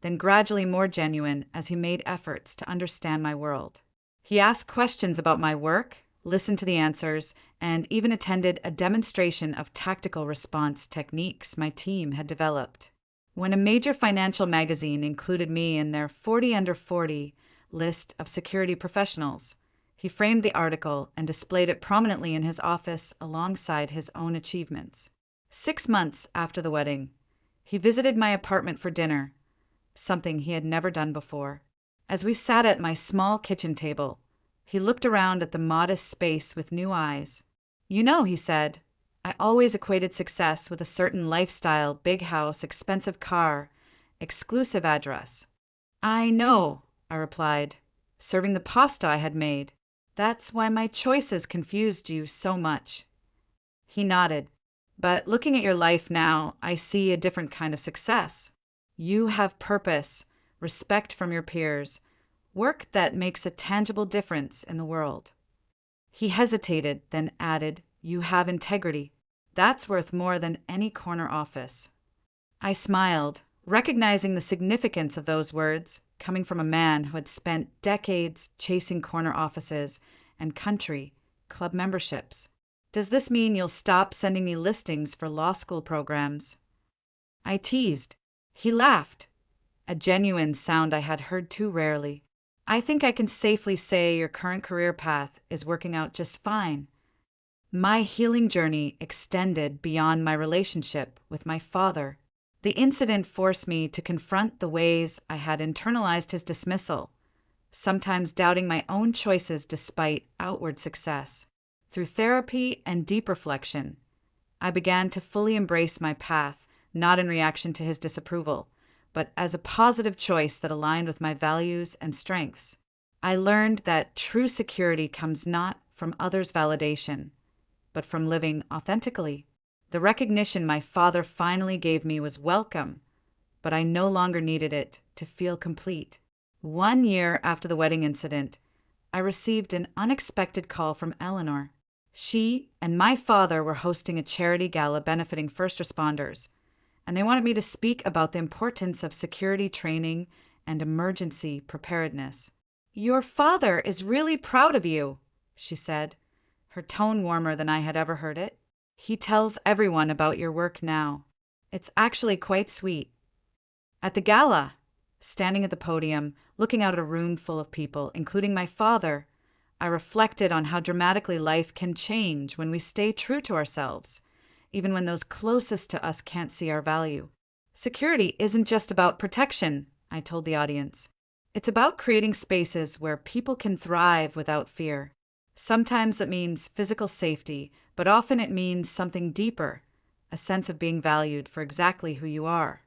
then gradually more genuine as he made efforts to understand my world. He asked questions about my work, listened to the answers, and even attended a demonstration of tactical response techniques my team had developed. When a major financial magazine included me in their 40 under 40 list of security professionals, he framed the article and displayed it prominently in his office alongside his own achievements. 6 months after the wedding, he visited my apartment for dinner, something he had never done before. As we sat at my small kitchen table, he looked around at the modest space with new eyes. You know, he said, I always equated success with a certain lifestyle, big house, expensive car, exclusive address. I know, I replied, serving the pasta I had made. That's why my choices confused you so much. He nodded. But looking at your life now, I see a different kind of success. You have purpose, respect from your peers, work that makes a tangible difference in the world. He hesitated, then added, You have integrity. That's worth more than any corner office. I smiled, recognizing the significance of those words coming from a man who had spent decades chasing corner offices and country club memberships. Does this mean you'll stop sending me listings for law school programs? I teased. He laughed, a genuine sound I had heard too rarely. I think I can safely say your current career path is working out just fine. My healing journey extended beyond my relationship with my father. The incident forced me to confront the ways I had internalized his dismissal, sometimes doubting my own choices despite outward success. Through therapy and deep reflection, I began to fully embrace my path, not in reaction to his disapproval, but as a positive choice that aligned with my values and strengths. I learned that true security comes not from others' validation, but from living authentically. The recognition my father finally gave me was welcome, but I no longer needed it to feel complete. 1 year after the wedding incident, I received an unexpected call from Eleanor. She and my father were hosting a charity gala benefiting first responders, and they wanted me to speak about the importance of security training and emergency preparedness. "Your father is really proud of you," she said, her tone warmer than I had ever heard it. "He tells everyone about your work now. It's actually quite sweet." At the gala, standing at the podium, looking out at a room full of people, including my father, I reflected on how dramatically life can change when we stay true to ourselves, even when those closest to us can't see our value. Security isn't just about protection, I told the audience. It's about creating spaces where people can thrive without fear. Sometimes that means physical safety, but often it means something deeper, a sense of being valued for exactly who you are.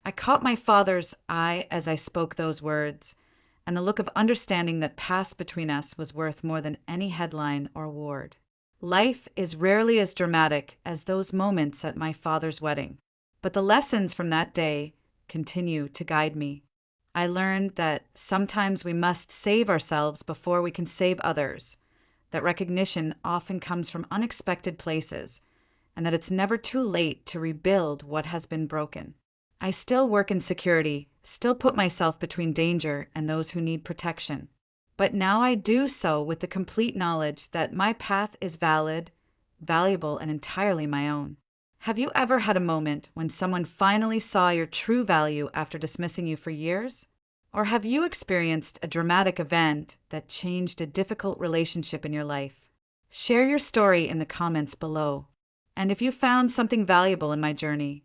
I caught my father's eye as I spoke those words, and the look of understanding that passed between us was worth more than any headline or award. Life is rarely as dramatic as those moments at my father's wedding, but the lessons from that day continue to guide me. I learned that sometimes we must save ourselves before we can save others, that recognition often comes from unexpected places, and that it's never too late to rebuild what has been broken. I still work in security, still put myself between danger and those who need protection. But now I do so with the complete knowledge that my path is valid, valuable, and entirely my own. Have you ever had a moment when someone finally saw your true value after dismissing you for years? Or have you experienced a dramatic event that changed a difficult relationship in your life? Share your story in the comments below. And if you found something valuable in my journey,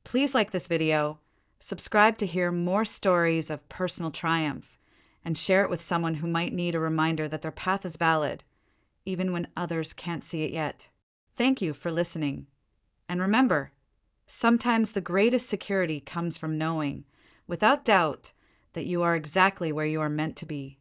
please like this video, subscribe to hear more stories of personal triumph, and share it with someone who might need a reminder that their path is valid, even when others can't see it yet. Thank you for listening. And remember, sometimes the greatest security comes from knowing, without doubt, that you are exactly where you are meant to be.